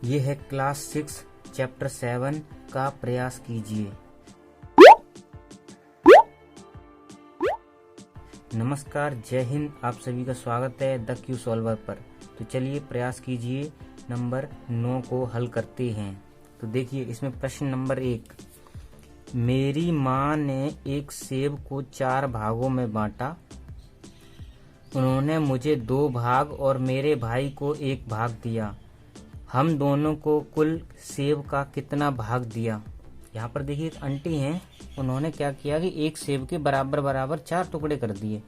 ये है class 6 chapter 7 का प्रयास कीजिए। नमस्कार, जय हिंद। आप सभी का स्वागत है द क्यू सॉल्वर पर। तो चलिए प्रयास कीजिए नंबर 9 को हल करते हैं। तो देखिए इसमें प्रश्न नंबर 1, मेरी माँ ने एक सेब को 4 भागों में बांटा। उन्होंने मुझे 2 भाग और मेरे भाई को 1 भाग दिया। हम दोनों को कुल सेब का कितना भाग दिया। यहाँ पर देखिए एक आंटी हैं, उन्होंने क्या किया कि एक सेब के बराबर बराबर 4 टुकड़े कर दिए।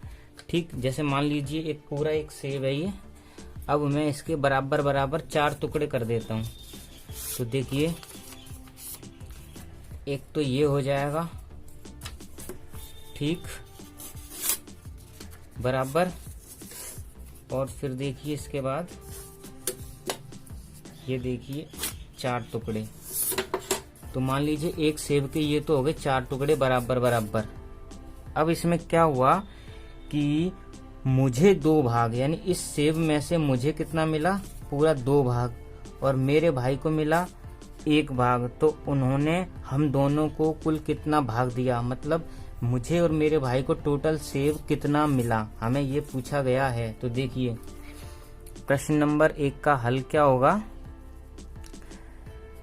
ठीक, जैसे मान लीजिए एक पूरा एक सेब है ये, अब मैं इसके बराबर बराबर 4 टुकड़े कर देता हूँ। तो देखिए एक तो ये हो जाएगा, ठीक, बराबर। और फिर देखिए इसके बाद ये देखिए 4 टुकड़े। तो मान लीजिए एक सेब के ये तो हो गए 4 टुकड़े बराबर बराबर। अब इसमें क्या हुआ कि मुझे 2 भाग, यानी इस सेब में से मुझे कितना मिला, पूरा 2 भाग, और मेरे भाई को मिला 1 भाग। तो उन्होंने हम दोनों को कुल कितना भाग दिया, मतलब मुझे और मेरे भाई को टोटल सेब कितना मिला, हमें ये पूछा गया है। तो देखिए प्रश्न नंबर 1 का हल क्या होगा।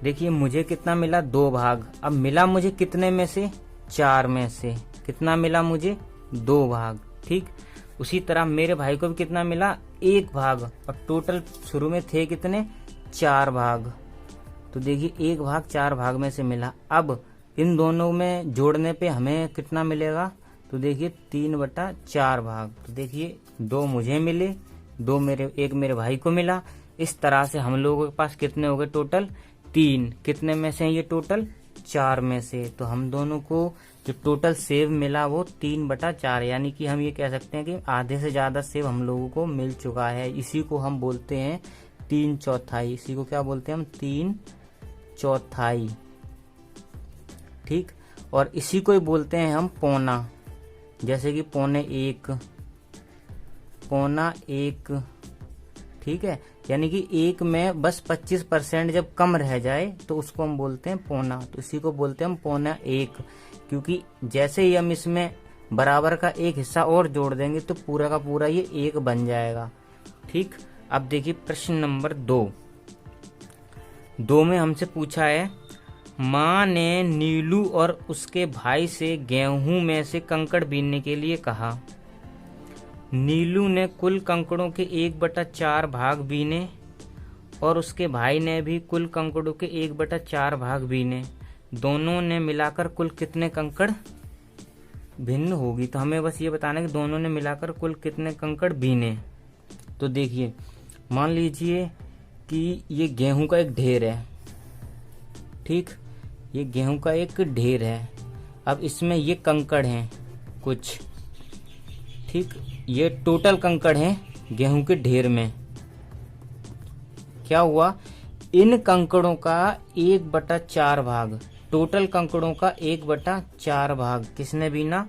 देखिए मुझे कितना मिला, 2 भाग। अब मिला मुझे कितने में से, 4 में से कितना मिला मुझे, 2 भाग। ठीक, उसी तरह मेरे भाई को भी कितना मिला, 1 भाग। और टोटल शुरू में थे कितने, 4 भाग। तो देखिए 1 भाग 4 भाग में से मिला। अब इन दोनों में जोड़ने पे हमें कितना मिलेगा, तो देखिए 3/4 भाग। तो देखिए 2 मुझे मिले, 2 1 मेरे भाई को मिला। इस तरह से हम लोगों के पास कितने हो गए टोटल, 3। कितने में से ये टोटल, 4 में से। तो हम दोनों को जो टोटल सेब मिला वो 3/4, यानी कि हम ये कह सकते हैं कि आधे से ज्यादा सेब हम लोगों को मिल चुका है। इसी को हम बोलते हैं 3/4। इसी को क्या बोलते हैं हम, 3/4। ठीक, और इसी को ही बोलते हैं हम पौना। जैसे कि पौने 1, पौना 1। ठीक है, यानी कि 1 में बस 25% जब कम रह जाए तो उसको हम बोलते हैं पौना। तो इसी को बोलते हैं हम पौना 1, क्योंकि जैसे ही हम इसमें बराबर का 1 हिस्सा और जोड़ देंगे तो पूरा का पूरा ये 1 बन जाएगा। ठीक, अब देखिए प्रश्न नंबर 2 में हमसे पूछा है, माँ ने नीलू और उसके भाई से गेहूं में से कंकड़ बीनने के लिए कहा। नीलू ने कुल कंकड़ों के 1/4 भाग बीने और उसके भाई ने भी कुल कंकड़ों के 1/4 भाग बीने। दोनों ने मिलाकर कुल कितने कंकड़ भिन्न होगी। तो हमें बस ये बताना है कि दोनों ने मिलाकर कुल कितने कंकड़ बीने। तो देखिए मान लीजिए कि ये गेहूं का एक ढेर है। ठीक, ये गेहूं का एक ढेर है। अब इसमें ये कंकड़ हैं कुछ। ठीक, ये टोटल कंकड़ हैं गेहूं के ढेर में। क्या हुआ, इन कंकड़ों का 1/4 भाग, टोटल कंकड़ों का 1/4 भाग किसने बीना,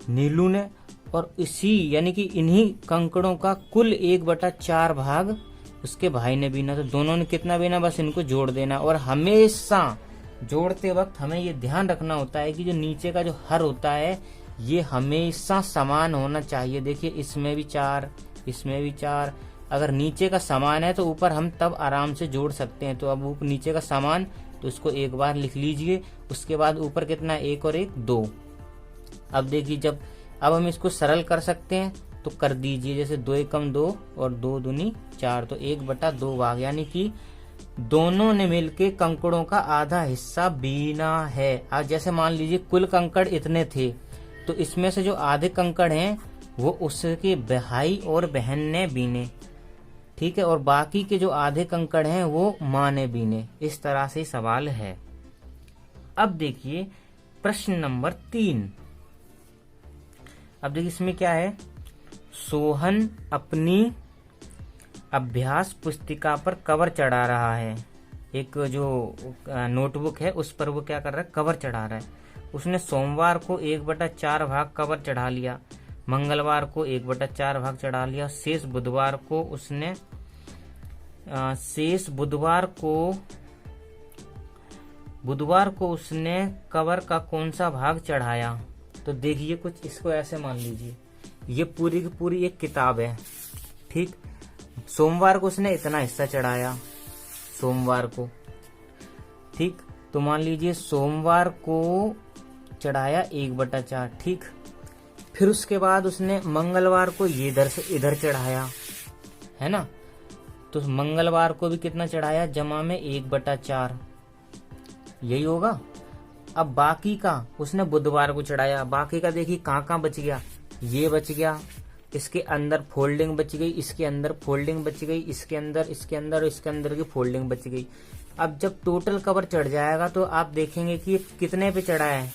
नीलू ने। और इसी यानी कि इन्हीं कंकड़ों का कुल 1/4 भाग उसके भाई ने बीना। तो दोनों ने कितना बीना, बस इनको जोड़ देना। और हमेशा जोड़ते वक्त हमें ये ध्यान रखना होता है कि जो नीचे का जो हर होता है ये हमेशा समान होना चाहिए। देखिए इसमें भी 4, इसमें भी 4। अगर नीचे का समान है तो ऊपर हम तब आराम से जोड़ सकते हैं। तो अब ऊपर नीचे का समान, तो इसको एक बार लिख लीजिए। उसके बाद ऊपर कितना, 1 और 1 2। अब देखिए जब अब हम इसको सरल कर सकते हैं तो कर दीजिए। जैसे 2 एकम 2 और 2 दूनी 4, तो 1/2 भाग, यानी कि दोनों ने मिलके कंकड़ों का आधा हिस्सा बीना है। आज जैसे मान लीजिए कुल कंकड़ इतने थे, तो इसमें से जो आधे कंकड़ हैं वो उसके भाई और बहन ने बीने। ठीक है, और बाकी के जो आधे कंकड़ हैं वो माँ ने बीने। इस तरह से सवाल है। अब देखिए प्रश्न नंबर 3। अब देखिए इसमें क्या है, सोहन अपनी अभ्यास पुस्तिका पर कवर चढ़ा रहा है। एक जो नोटबुक है उस पर वो क्या कर रहा है, कवर चढ़ा रहा है। उसने सोमवार को 1/4 भाग कवर चढ़ा लिया, मंगलवार को 1/4 भाग चढ़ा लिया, शेष बुधवार को उसने शेष बुधवार को उसने कवर का कौन सा भाग चढ़ाया। तो देखिए कुछ इसको ऐसे मान लीजिए, ये पूरी की पूरी एक किताब है, ठीक। सोमवार को उसने इतना हिस्सा चढ़ाया, सोमवार को, ठीक। तो मान लीजिए सोमवार को चढ़ाया 1/4, ठीक। फिर उसके बाद उसने मंगलवार को ये इधर से इधर चढ़ाया, है ना। तो मंगलवार को भी कितना चढ़ाया, जमा में 1/4, यही होगा। अब बाकी का उसने बुधवार को चढ़ाया, बाकी का देखिए कहाँ बच गया, ये बच गया, इसके अंदर फोल्डिंग बच गई, इसके अंदर फोल्डिंग बच गई, इसके अंदर और इसके अंदर की फोल्डिंग बच गई। अब जब टोटल कवर चढ़ जाएगा तो आप देखेंगे कि कितने पे चढ़ा है,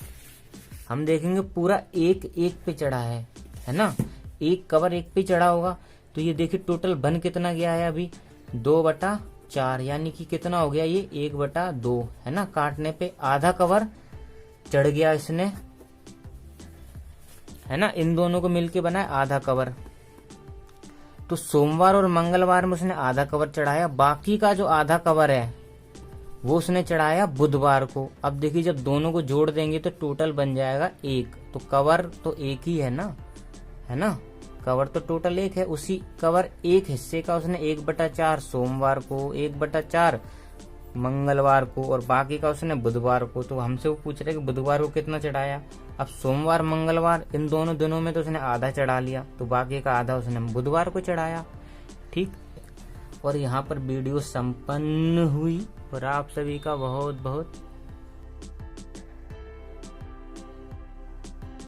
हम देखेंगे पूरा एक पे चढ़ा है ना। एक कवर एक पे चढ़ा होगा, तो ये देखिए टोटल बन कितना गया है अभी 2/4, यानी कि कितना हो गया ये 1/2, है ना। काटने पे आधा कवर चढ़ गया इसने, है ना। इन दोनों को मिलके बना है आधा कवर। तो सोमवार और मंगलवार में उसने आधा कवर चढ़ाया, बाकी का जो आधा कवर है वो उसने चढ़ाया बुधवार को। अब देखिए जब दोनों को जोड़ देंगे तो टोटल बन जाएगा 1, तो कवर तो एक ही है ना, कवर तो टोटल एक है। उसी कवर एक हिस्से का उसने 1/4 सोमवार को, 1/4 मंगलवार को, और बाकी का उसने बुधवार को। तो हमसे वो पूछ रहे कि बुधवार को कितना चढ़ाया। अब सोमवार मंगलवार इन दोनों दिनों में तो उसने आधा चढ़ा लिया, तो बाकी का आधा उसने बुधवार को चढ़ाया, ठीक। और यहाँ पर वीडियो संपन्न हुई और आप सभी का बहुत बहुत